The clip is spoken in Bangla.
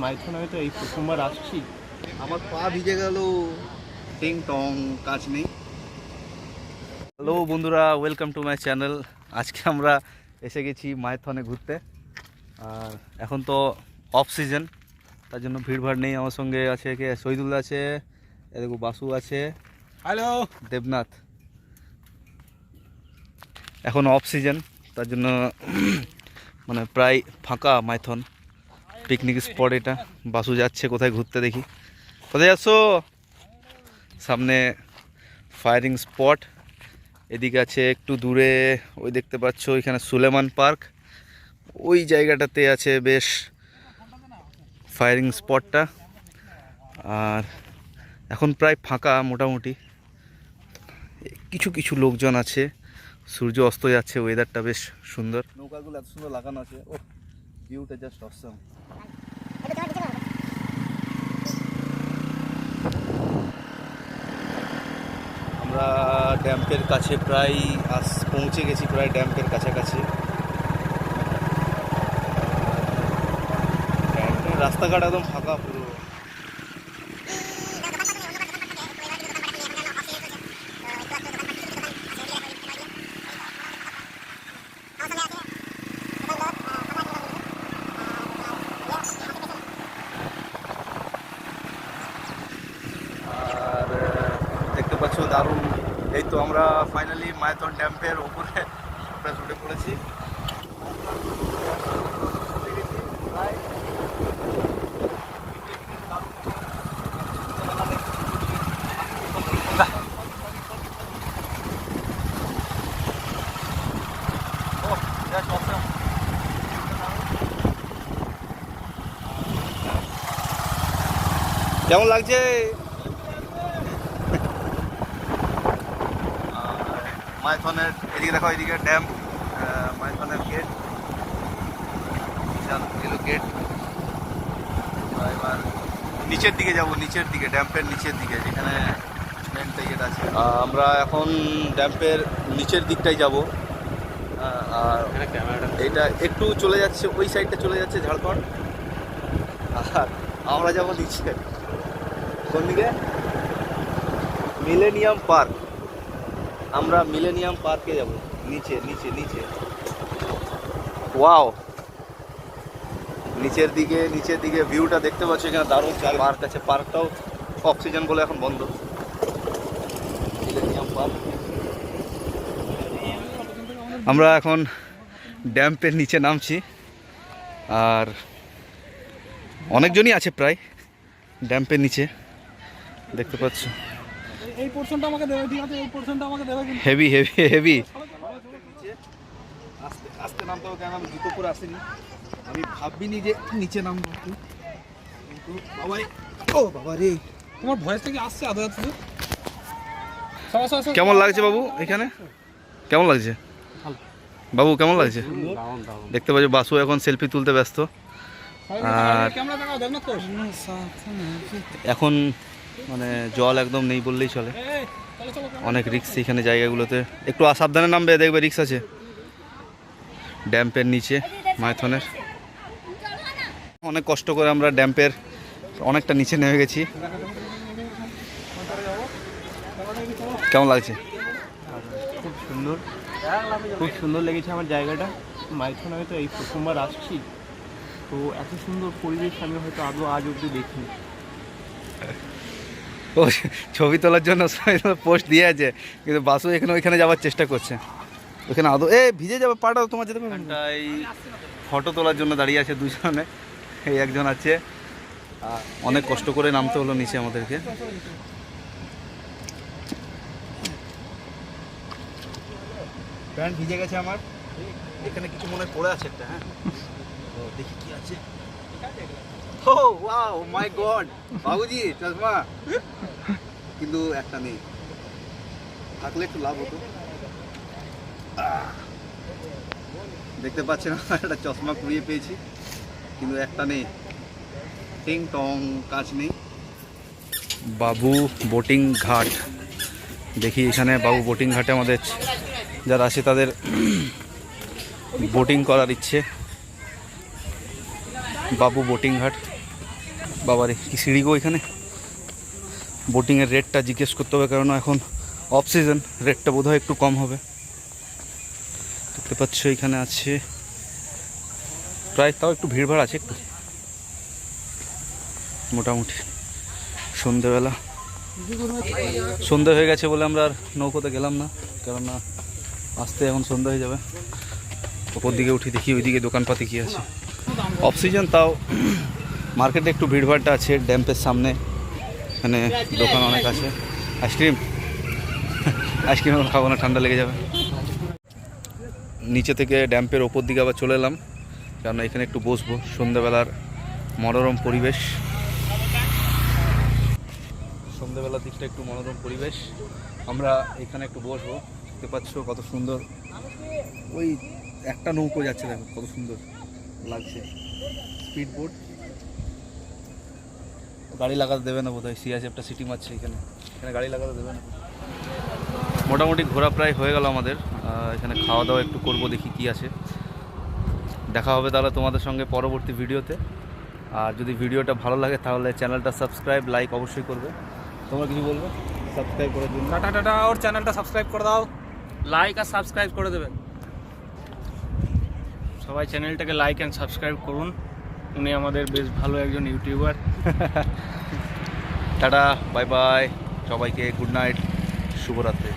মাইথন আমি তো এই প্রথমবার আসছি। আমার পা ভিজে গেল। টিং টং, কাজ নেই। হ্যালো বন্ধুরা, ওয়েলকাম টু মাই চ্যানেল। আজকে আমরা এসে গেছি মাইথনে ঘুরতে। আর এখন তো অফ সিজন, তার জন্য ভিড়ভাড় নেই। আমার সঙ্গে আছে কে, শহীদুল্লাহ আছে, এদিকে বাসু আছে, হ্যালো দেবনাথ। এখন অফ সিজন, তার জন্য মানে প্রায় ফাঁকা মাইথন। পিকনিক স্পট এটা। বাসু যাচ্ছে কোথায় ঘুরতে, দেখি কোথায় যাচ্ছ। সামনে ফায়ারিং স্পট, এদিকে আছে একটু দূরে, ওই দেখতে পাচ্ছ ওইখানে সুলেমান পার্ক। ওই জায়গাটাতে আছে বেশ ফায়ারিং স্পটটা। আর এখন প্রায় ফাঁকা মোটামুটি, কিছু কিছু লোকজন আছে। সূর্য অস্ত যাচ্ছে, ওয়েদারটা বেশ সুন্দর। নৌকাগুলো এত সুন্দর লাগানো আছে, ও ভিউটা জাস্ট অসাম। আমরা ড্যাম্পের কাছে প্রায় পৌঁছে গেছি, প্রায় ড্যাম্পের কাছাকাছি। রাস্তাঘাট একদম ফাঁকা পুরো। আর দেখতে পাচ্ছ দারুণ। এই তো আমরা ফাইনালি মাইথন ড্যাম্পের উপরে উঠে পড়েছি। কেমন লাগছে? মাইথনের এদিকে দেখো, এদিকে ড্যাম, মাইথনের গেট, গেট। এবার নিচের দিকে যাব, নিচের দিকে, ড্যাম্পের নিচের দিকে, যেখানে মেন ইয়েটা আছে। আমরা এখন ড্যাম্পের নিচের দিকটাই যাব। আর এইটা একটু চলে যাচ্ছে, ওই সাইডটা চলে যাচ্ছে ঝাড়খণ্ড। আর আমরা যাব নিচে, কোন দিকে? Millennium park. আমরা মিলেনিয়াম পার্কে যাব, নিচে নিচে নিচে। ওয়াও, নিচের দিকে ভিউটা দেখতে পাচ্ছ, এখানে দারুণ পার্ক আছে। পার্কটাও অক্সিজেন বলে এখন বন্ধ। Millennium park. আমরা এখন ড্যাম্পের নিচে নামছি। আর অনেকজনই আছে প্রায় ড্যাম্পের নিচে, দেখতে পাচ্ছ। এই পোরশনটা আমাকে দেবে, ঠিক আছে? এই পোরশনটা আমাকে দেবে। Heavy heavy heavy. আস্তে আস্তে নামতে হবে, কেন আমি জুতো পরে আসিনি। আমি ভাবিনি যে নিচে নামবো, কিন্তু বাবাই, ও বাবা রে। তোমার ভয়েসটা কি আসছে আদৌ? কেমন লাগছে বাবু এখানে? কেমন লাগছে বাবু, কেমন লাগছে? দেখতে পাচ্ছ বাসু এখন সেলফি তুলতে ব্যস্ত। আর এখন মানে জল একদম নেই বললেই চলে, অনেক রিস্ক এখানে জায়গাগুলোতে। একটু সাবধানে নামবে, দেখবে রিস্ক আছে। ড্যাম্পের নিচে মাইথনের অনেক কষ্ট করে আমরা ড্যাম্পের অনেকটা নিচে নেমে গেছি। কেমন লাগছে? খুব সুন্দর, খুব সুন্দর লেগেছে আমার জায়গাটা। মাইথন আমি তো এই প্রথমবার আসছি, তো এত সুন্দর পরিবেশ আমি হয়তো আদৌ আজ অবধি দেখিনি। ও ছবি তোলার জন্য পোস্ট দিয়ে আছে, কিন্তু বাসু এখানে ওইখানে যাওয়ার চেষ্টা করছে। ওইখানে আদৌ ভিজে যাবে পাটা, তোমার যেতে পারবে। এই ফটো তোলার জন্য দাঁড়িয়ে আছে দুজনে। এই একজন আছে, অনেক কষ্ট করে নামতে হলো নিচে আমাদেরকে। প্যান্ট ভিজে গেছে আমার। এখানে কিছু মনে পড়ে আছে একটা, হ্যাঁ দেখি কি আছে। ও ওয়াও মাই গড, বাবুজি চশমা কিন্তু একটা নেই, থাকলে একটু লাভ হতো। দেখতে পাচ্ছেন একটা চশমা কুড়িয়ে পেয়েছি, কিন্তু একটা নেই। টিং টং, কাজ নেই। বাবু বোটিং ঘাট, দেখি এখানে বাবু বোটিং ঘাটে আমাদের যারা আছে তাদের বোটিং করার ইচ্ছে। বাবু বোটিং ঘাট। বাবারে কি সিঁড়ি গো এখানে। বোটিংয়ের রেটটা জিজ্ঞেস করতে হবে, কারণ এখন অফ সিজন, রেটটা বোধহয় একটু কম হবে। দেখতে পাচ্ছ এখানে আছে প্রায়, তাও একটু ভিড়ভাড় আছে একটু মোটামুটি। সন্ধেবেলা, সন্ধে হয়ে গেছে বলে আমরা আর নৌকোতে গেলাম না, কেননা আসতে এখন সন্ধে হয়ে যাবে। ওপর দিকে উঠি, দেখি ওইদিকে দোকানপাতি কী আছে। অফ সিজন তাও মার্কেটে একটু ভিড়ভাড়টা আছে। ড্যাম্পের সামনে এখানে দোকান অনেক আছে। আইসক্রিম আইসক্রিম এখন খাবো না, ঠান্ডা লেগে যাবে। নিচে থেকে ড্যাম্পের ওপর দিকে আবার চলে এলাম, কারণ এখানে একটু বসবো। সন্ধ্যেবেলার মনোরম পরিবেশ, সন্ধ্যেবেলার দিকটা একটু মনোরম পরিবেশ। আমরা এখানে একটু বসবো। দেখতে পাচ্ছ কত সুন্দর, ওই একটা নৌকো যাচ্ছে, দেখো কত সুন্দর লাগছে। স্পিড বোট, গাড়ি লাগাতে দেবে না বোধহয়, সিআরএফটা সিটি মারছে এখানে, এখানে গাড়ি লাগাতে দেবে না। মোটামুটি ঘোরা প্রায় হয়ে গেল আমাদের। এখানে খাওয়া দাওয়া একটু করব, দেখি কি আছে। দেখা হবে তাহলে তোমাদের সঙ্গে পরবর্তী ভিডিওতে। আর যদি ভিডিওটা ভালো লাগে তাহলে চ্যানেলটা সাবস্ক্রাইব, লাইক অবশ্যই করবে। তোমরা কিছু বলবে সাবস্ক্রাইব করার জন্য? টাটা টাটা, ওর চ্যানেলটা সাবস্ক্রাইব করে দাও, লাইক আর সাবস্ক্রাইব করে দেবেন সবাই। চ্যানেলটাকে লাইক অ্যান্ড সাবস্ক্রাইব করুন, উনি আমাদের বেশ ভালো একজন ইউটিউবার। টাটা, বাই বাই সবাইকে, গুড নাইট, শুভরাত্রি।